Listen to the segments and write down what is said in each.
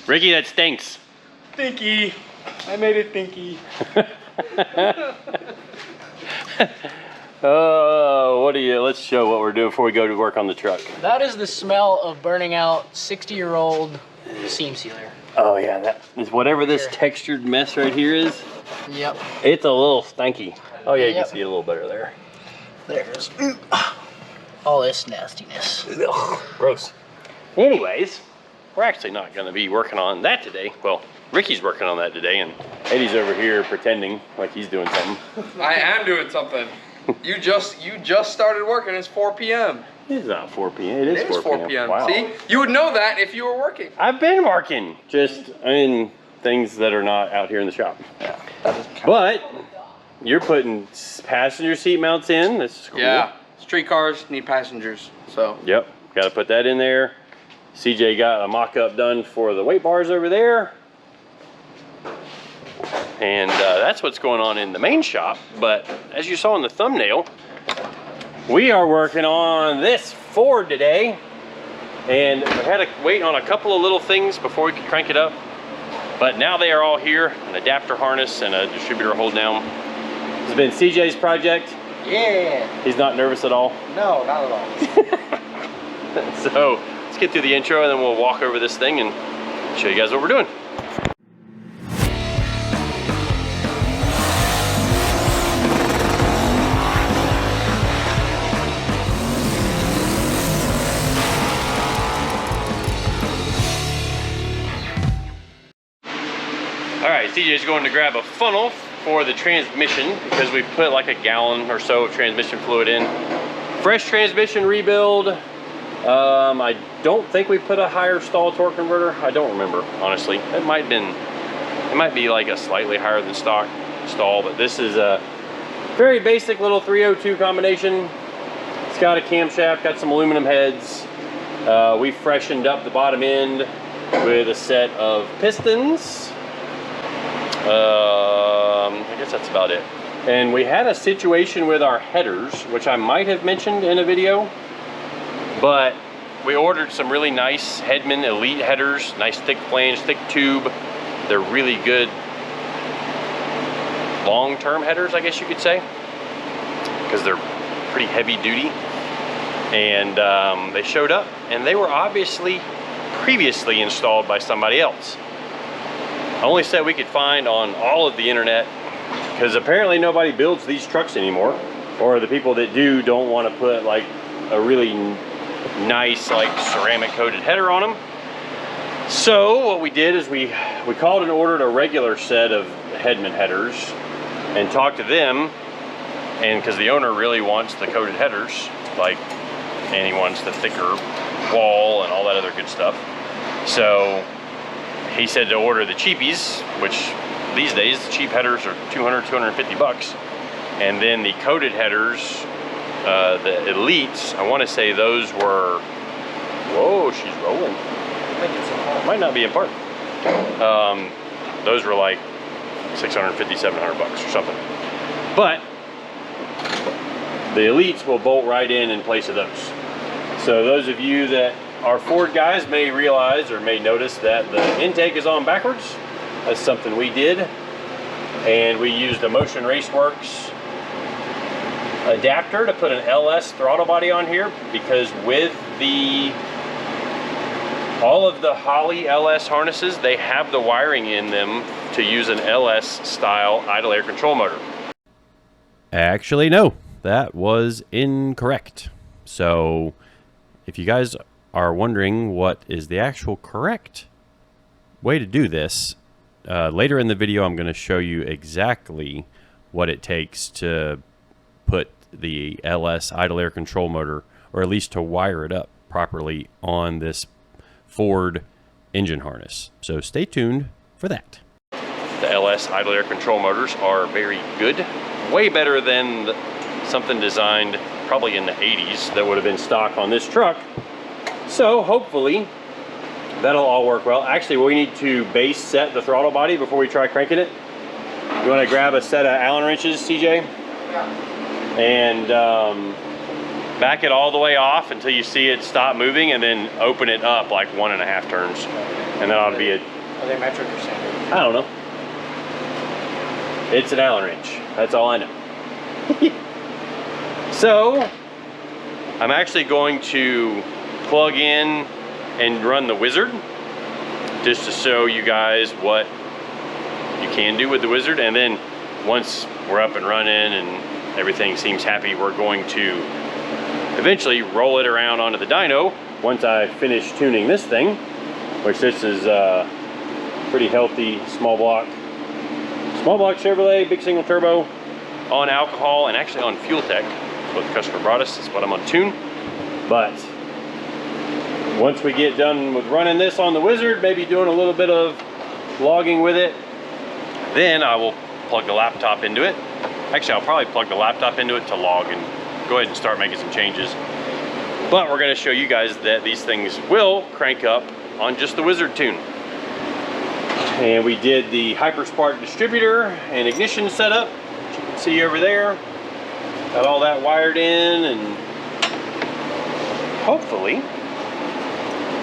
Ricky, that stinks. Stinky. I made it stinky. Let's show what we're doing before we go to work on the truck. That is the smell of burning out 60-year-old seam sealer. Oh yeah, that is whatever this textured mess right here is. Yep. It's a little stinky. Oh yeah, you Yep. can see it a little better there. There's all this nastiness. Ugh, gross. Anyways, we're actually not going to be working on that today. Well, Ricky's working on that today, and Eddie's over here pretending like he's doing something. I am doing something. You just started working. It's 4 p.m. It's not 4 p.m. It is 4 p.m. Wow. See, you would know that if you were working. I've been working, just in things that are not out here in the shop. Yeah, that doesn't count. But you're putting passenger seat mounts in. This is cool. Yeah, street cars need passengers, so. Yep, got to put that in there. CJ got a mock-up done for the weight bars over there. And that's what's going on in the main shop. But as you saw in the thumbnail, we are working on this Ford today. And we had to wait on a couple of little things before we could crank it up. But now they are all here, an adapter harness and a distributor hold down. This has been CJ's project. Yeah. He's not nervous at all. No, not at all. So let's get through the intro and then we'll walk over this thing and show you guys what we're doing. Alright, CJ's going to grab a funnel for the transmission because we put like a gallon or so of transmission fluid in. Fresh transmission rebuild. I don't think we put a higher stall torque converter. I don't remember, honestly. It might be like a slightly higher than stock stall, but this is a very basic little 302 combination. It's got a camshaft, got some aluminum heads. We freshened up the bottom end with a set of pistons. I guess that's about it. And we had a situation with our headers, which I might have mentioned in a video, but we ordered some really nice Hedman Elite headers, nice thick flange, thick tube. They're really good long-term headers, I guess you could say, because they're pretty heavy duty. And they showed up, and they were obviously previously installed by somebody else. Only set we could find on all of the internet, because apparently nobody builds these trucks anymore, or the people that do don't want to put like a really nice like ceramic coated header on them. So what we did is we called and ordered a regular set of Hedman headers and talked to them, and because the owner really wants the coated headers, like, and he wants the thicker wall and all that other good stuff. So he said to order the cheapies, which these days the cheap headers are 200, 250 bucks. And then the coated headers, the Elites, I want to say those were, whoa, she's rolling. Might not be in park. Those were like 650, 700 bucks or something. But the Elites will bolt right in place of those. So those of you that are Ford guys may realize or may notice that the intake is on backwards. That's something we did. And we used a Motion Raceworks adapter to put an LS throttle body on here, because with all of the Holley LS harnesses, they have the wiring in them to use an LS style idle air control motor. Actually, no, that was incorrect. So if you guys are wondering what is the actual correct way to do this, later in the video I'm going to show you exactly what it takes to put the LS idle air control motor, or at least to wire it up properly on this Ford engine harness. So stay tuned for that. The LS idle air control motors are very good, way better than something designed probably in the 80s that would have been stock on this truck. So hopefully that'll all work well. Actually, we need to base set the throttle body before we try cranking it. You want to grab a set of Allen wrenches, CJ? Yeah. And back it all the way off until you see it stop moving, and then open it up like 1.5 turns. And then it'll be a... Are they metric or standard? I don't know. It's an Allen wrench. That's all I know. So, I'm actually going to plug in and run the Wizard, just to show you guys what you can do with the Wizard. And then once we're up and running and everything seems happy, we're going to eventually roll it around onto the dyno once I finish tuning this thing, which this is pretty healthy small block Chevrolet, big single turbo, on alcohol and actually on fuel tech. That's what the customer brought us. That's what I'm gonna tune. But once we get done with running this on the Wizard, maybe doing a little bit of logging with it, then I will plug the laptop into it. Actually, I'll probably plug the laptop into it to log and go ahead and start making some changes. But we're gonna show you guys that these things will crank up on just the Wizard tune. And we did the Hyperspark distributor and ignition setup, which you can see over there. Got all that wired in, and hopefully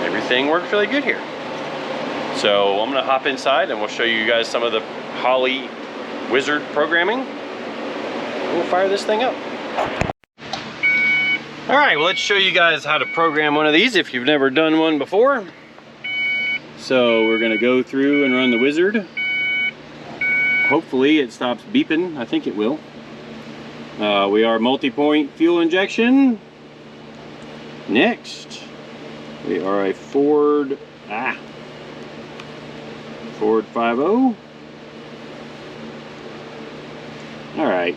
everything works really good here. So I'm gonna hop inside and we'll show you guys some of the Holley Wizard programming. We'll fire this thing up. All right, well, let's show you guys how to program one of these if you've never done one before. So we're gonna go through and run the Wizard. Hopefully it stops beeping. I think it will. We are multi-point fuel injection. Next, we are a Ford 50. All right,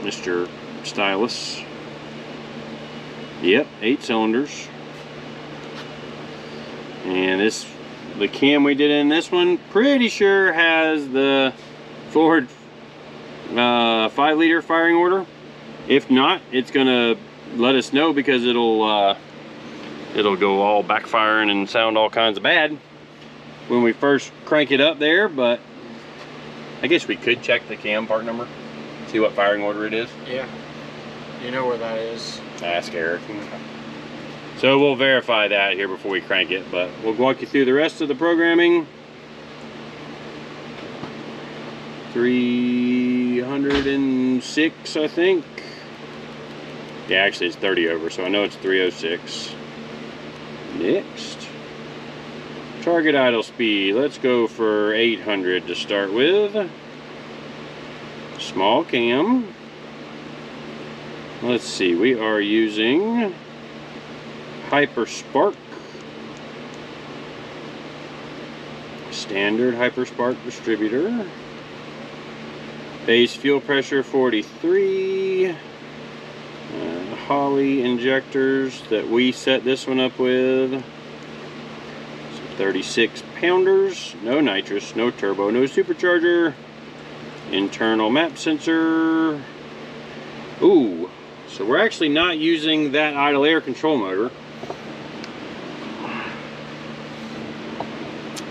Mr. Stylus. Yep, 8 cylinders. And the cam we did in this one, pretty sure has the Ford 5-liter firing order. If not, it's gonna let us know, because it'll go all backfiring and sound all kinds of bad when we first crank it up there. But I guess we could check the cam part number, see what firing order it is. Yeah. You know where that is. Ask Eric. So we'll verify that here before we crank it, but we'll walk you through the rest of the programming. 306, I think. Yeah, actually it's 30 over, so I know it's 306. Next. Target idle speed. Let's go for 800 to start with. Small cam. Let's see, we are using Hyperspark. Standard Hyperspark distributor. Base fuel pressure 43. Holley injectors that we set this one up with. Some 36 pounders. No nitrous, no turbo, no supercharger. Internal map sensor. Ooh, so we're actually not using that idle air control motor.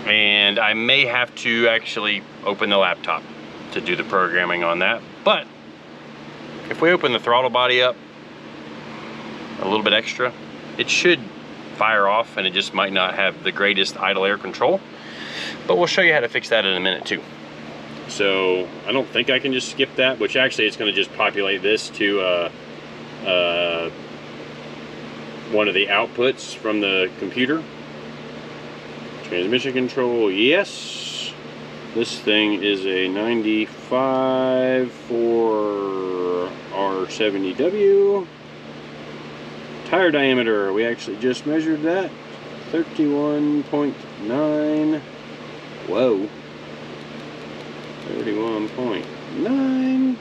And I may have to actually open the laptop to do the programming on that. But if we open the throttle body up a little bit extra, it should fire off, and it just might not have the greatest idle air control. But we'll show you how to fix that in a minute too. So I don't think I can just skip that, which actually it's going to just populate this to one of the outputs from the computer. Transmission control, yes. This thing is a 95 for R70W. Tire diameter, we actually just measured that. 31.9. Whoa. 31.9.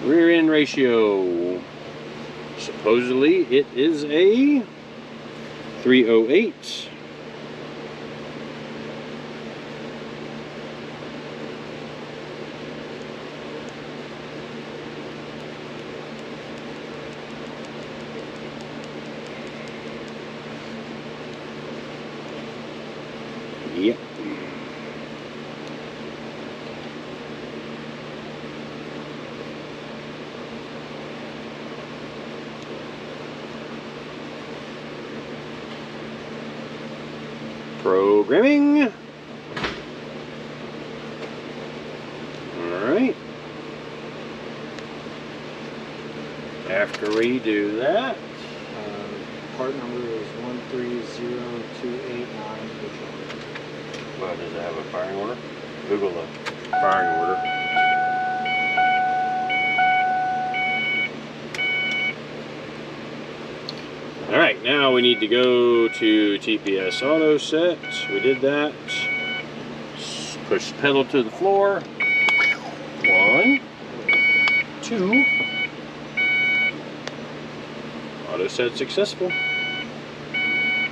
Rear end ratio. Supposedly it is a 308. Yep. Programming. Alright. After we do that, part number is 130289. well, does it have a firing order? Google the firing order. Alright, now we need to go to TPS auto set. We did that. Push the pedal to the floor. 1, 2. Auto set successful.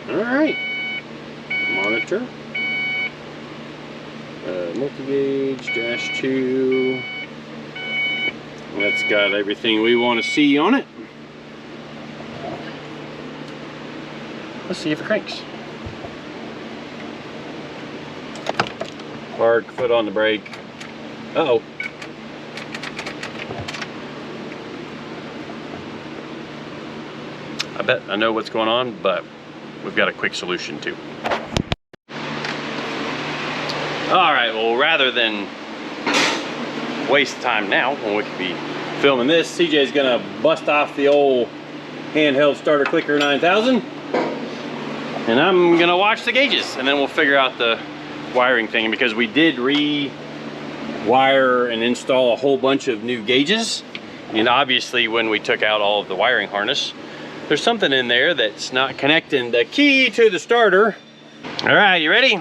Alright. Monitor. Multi-gauge, -2. That's got everything we want to see on it. Let's see if it cranks. Park, foot on the brake. Uh-oh. I bet I know what's going on, but we've got a quick solution too. All right, well, rather than waste time now when we could be filming this, CJ's gonna bust off the old handheld starter clicker 9000, and I'm gonna watch the gauges, and then we'll figure out the wiring thing, because we did rewire and install a whole bunch of new gauges, and obviously when we took out all of the wiring harness, there's something in there that's not connecting the key to the starter. All right, you ready?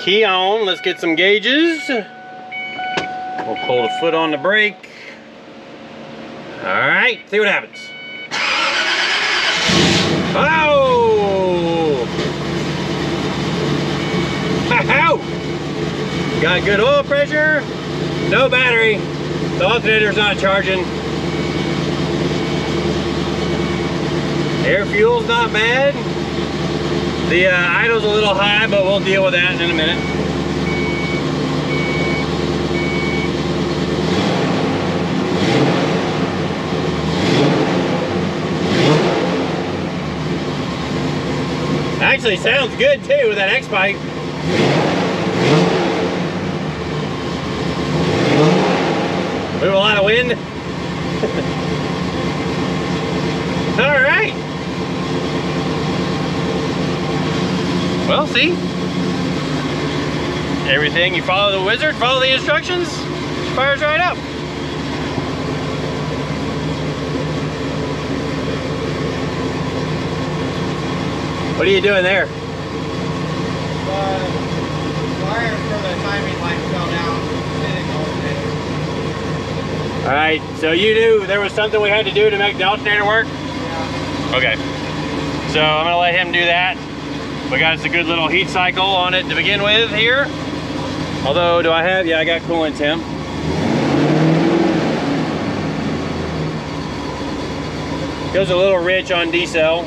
Key on, let's get some gauges. We'll pull the foot on the brake. All right, see what happens. Oh! Ow! Got good oil pressure, no battery. The alternator's not charging. Air fuel's not bad. The idle's a little high, but we'll deal with that in a minute. Actually sounds good too with that X-pipe. Move a lot of wind. All right. Well, see, everything, you follow the wizard, follow the instructions, fires right up. What are you doing there? Wire for the timing line fell down. All right, so you knew there was something we had to do to make the alternator work? Yeah. Okay, so I'm gonna let him do that. We got us a good little heat cycle on it to begin with here. Although, do I have? Yeah, I got coolant temp. Goes a little rich on diesel.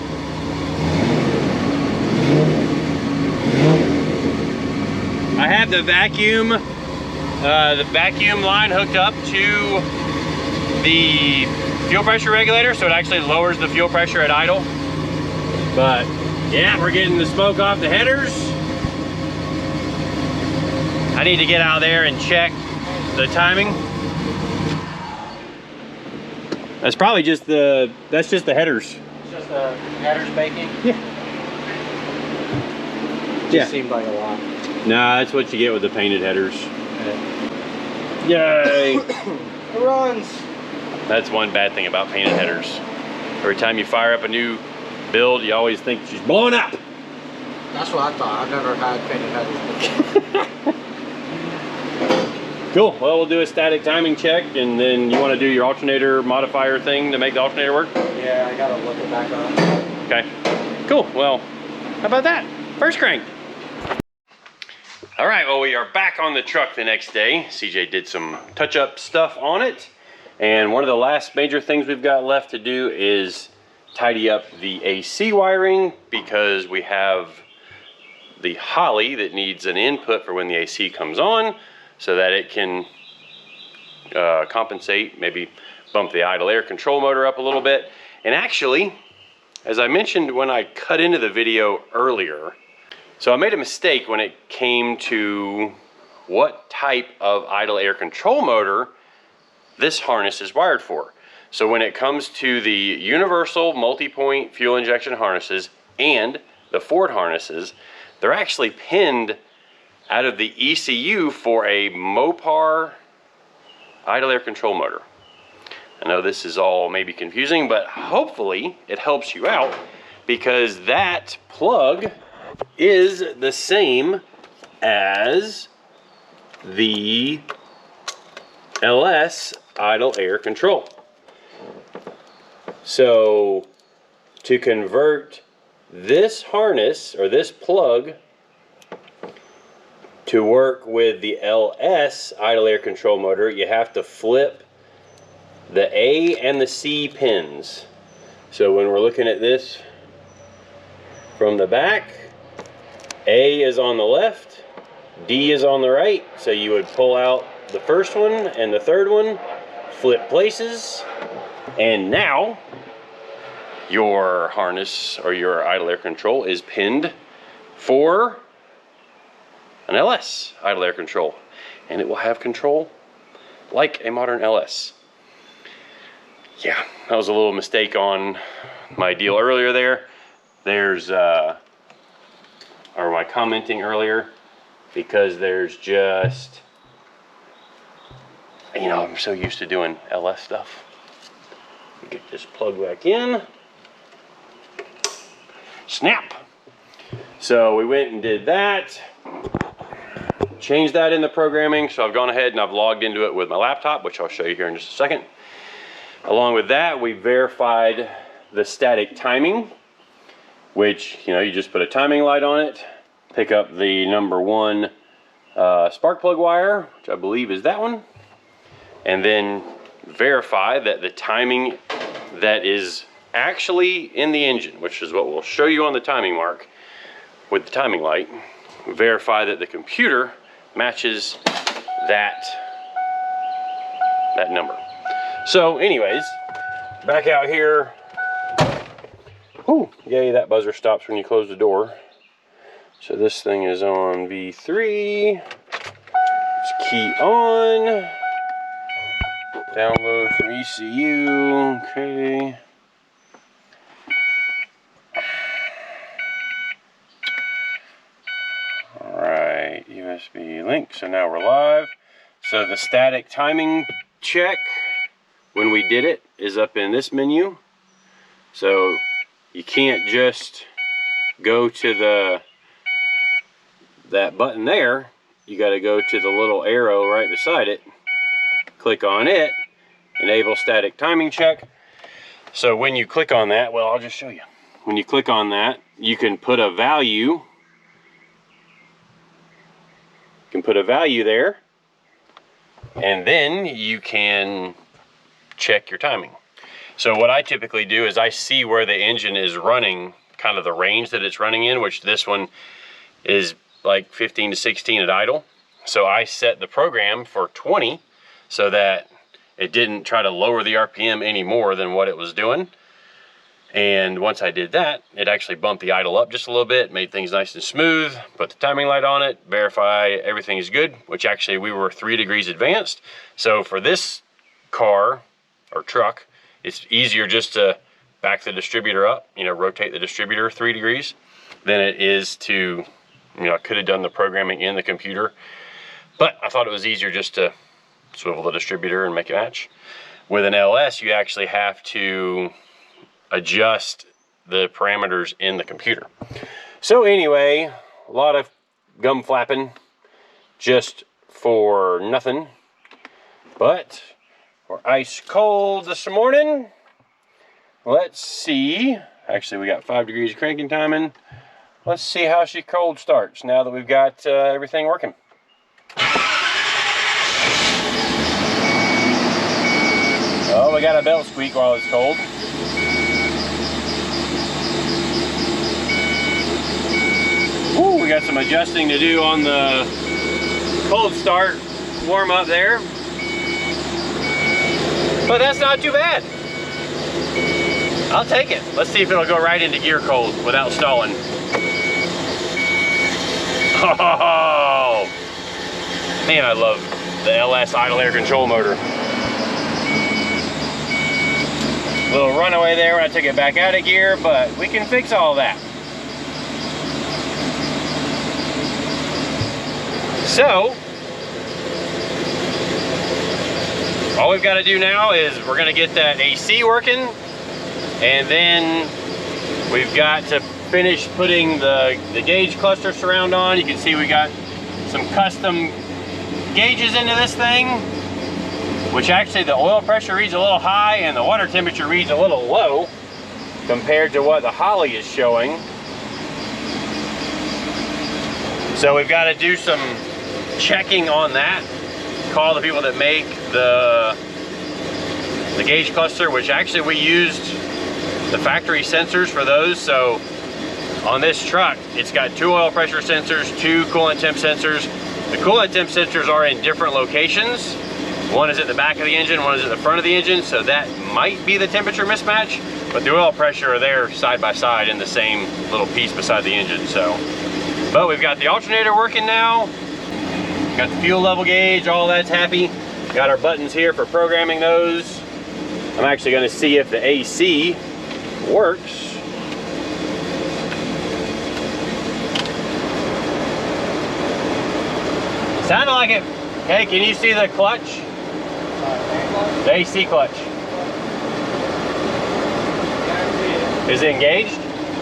I have the vacuum line hooked up to the fuel pressure regulator, so it actually lowers the fuel pressure at idle. But yeah, we're getting the smoke off the headers. I need to get out there and check the timing. That's probably just the, that's just the headers. It's just the headers baking? Yeah. Just seemed like a lot. Nah, that's what you get with the painted headers. Yay! It runs! That's one bad thing about painted headers. Every time you fire up a new build, you always think she's blowing up. That's what I thought. I've never had painted headers. Cool, well, we'll do a static timing check, and then you want to do your alternator modifier thing to make the alternator work? Yeah, I gotta look it back on. Okay, cool, well, how about that? First crank. All right, well, we are back on the truck the next day. CJ did some touch-up stuff on it, and one of the last major things we've got left to do is tidy up the AC wiring, because we have the Holley that needs an input for when the AC comes on, so that it can compensate, maybe bump the idle air control motor up a little bit. And actually, as I mentioned when I cut into the video earlier, So I made a mistake when it came to what type of idle air control motor this harness is wired for. So when it comes to the universal multi-point fuel injection harnesses and the Ford harnesses, they're actually pinned out of the ECU for a Mopar idle air control motor. I know this is all maybe confusing, but hopefully it helps you out, because that plug is the same as the LS idle air control. So to convert this harness or this plug to work with the LS idle air control motor, you have to flip the A and the C pins. So when we're looking at this from the back, A is on the left, D is on the right. So you would pull out the first one and the third one, flip places, and now your harness or your idle air control is pinned for an LS idle air control, and it will have control like a modern LS. Yeah, that was a little mistake on my deal earlier there. There's or my commenting earlier, because there's just, you know, I'm so used to doing LS stuff. Get this plug back in. Snap. So we went and did that. Changed that in the programming. So I've gone ahead and I've logged into it with my laptop, which I'll show you here in just a second. Along with that, we verified the static timing, which, you know, you just put a timing light on it, pick up the number 1 spark plug wire, which I believe is that one, and then verify that the timing that is actually in the engine, which is what we'll show you on the timing mark with the timing light, verify that the computer matches that number. So anyways, back out here. Whew, yay, that buzzer stops when you close the door. So this thing is on V3. It's key on. Download from ECU, okay. All right, USB link, so now we're live. So the static timing check, when we did it, is up in this menu. So you can't just go to that button there. You got to go to the little arrow right beside it, click on it, enable static timing check. So when you click on that, well, I'll just show you. When you click on that, you can put a value. You can put a value there, and then you can check your timing. So what I typically do is I see where the engine is running, kind of the range that it's running in, which this one is like 15 to 16 at idle. So I set the program for 20 so that it didn't try to lower the RPM any more than what it was doing. And once I did that, it actually bumped the idle up just a little bit, made things nice and smooth, put the timing light on it, verify everything is good, which actually we were 3 degrees advanced. So for this car or truck, it's easier just to back the distributor up, you know, rotate the distributor 3 degrees than it is to, you know, I could have done the programming in the computer, but I thought it was easier just to swivel the distributor and make it match. With an LS, you actually have to adjust the parameters in the computer. So anyway, a lot of gum flapping just for nothing, but we're ice cold this morning. Let's see, actually we got 5 degrees of cranking timing. Let's see how she cold starts now that we've got everything working. Oh, we got a belt squeak while it's cold. Ooh, we got some adjusting to do on the cold start warm up there. But that's not too bad. I'll take it. Let's see if it'll go right into gear cold without stalling. Oh, man, I love the LS idle air control motor. Little runaway there when I took it back out of gear, but we can fix all that. So, all we've got to do now is we're going to get that AC working, and then we've got to finish putting the gauge cluster surround on. You can see we got some custom gauges into this thing, which actually the oil pressure reads a little high and the water temperature reads a little low compared to what the Holley is showing. So we've got to do some checking on that. Call the people that make the gauge cluster, which actually we used the factory sensors for those. So on this truck, it's got 2 oil pressure sensors, 2 coolant temp sensors. The coolant temp sensors are in different locations. One is at the back of the engine, one is at the front of the engine, so that might be the temperature mismatch, but the oil pressure are there side by side in the same little piece beside the engine. So, but we've got the alternator working now. Got the fuel level gauge, all that's happy. Got our buttons here for programming those. I'm actually going to see if the AC works. Sounded like it. Okay, can you see the clutch? The AC clutch. Is it engaged?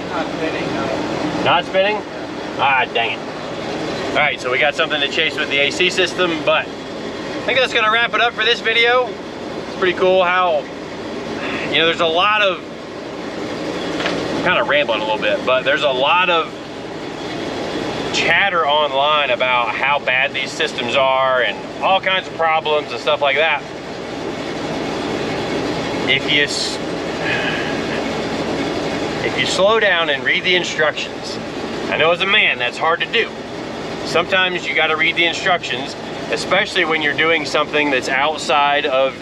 Not spinning, no. Not spinning? Ah, dang it. All right, so we got something to chase with the AC system, but I think that's gonna wrap it up for this video. It's pretty cool how, you know, there's a lot of, I'm kind of rambling a little bit, but there's a lot of chatter online about how bad these systems are and all kinds of problems and stuff like that. If you slow down and read the instructions, I know as a man that's hard to do. Sometimes you got to read the instructions, especially when you're doing something that's outside of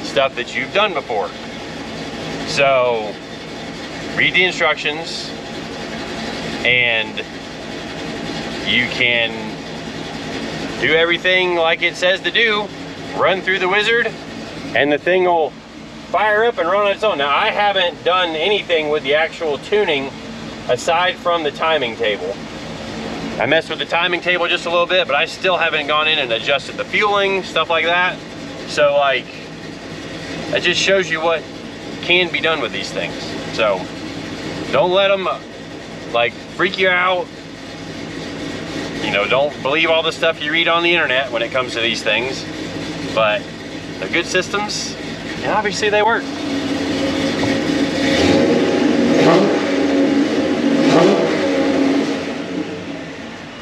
stuff that you've done before. So read the instructions and you can do everything like it says to do. Run through the wizard and the thing will fire up and run on its own. Now I haven't done anything with the actual tuning aside from the timing table. I messed with the timing table just a little bit, but I still haven't gone in and adjusted the fueling, stuff like that. So like, that just shows you what can be done with these things. So don't let them like freak you out. You know, don't believe all the stuff you read on the internet when it comes to these things, but they're good systems and obviously they work.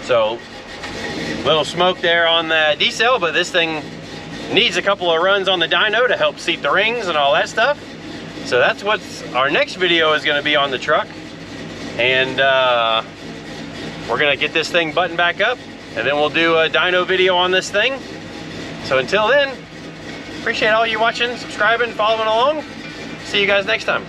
So, little smoke there on the decel, but this thing needs a couple of runs on the dyno to help seat the rings and all that stuff. So that's what our next video is going to be on the truck. And we're going to get this thing buttoned back up, and then we'll do a dyno video on this thing. So until then, appreciate all you watching, subscribing, following along. See you guys next time.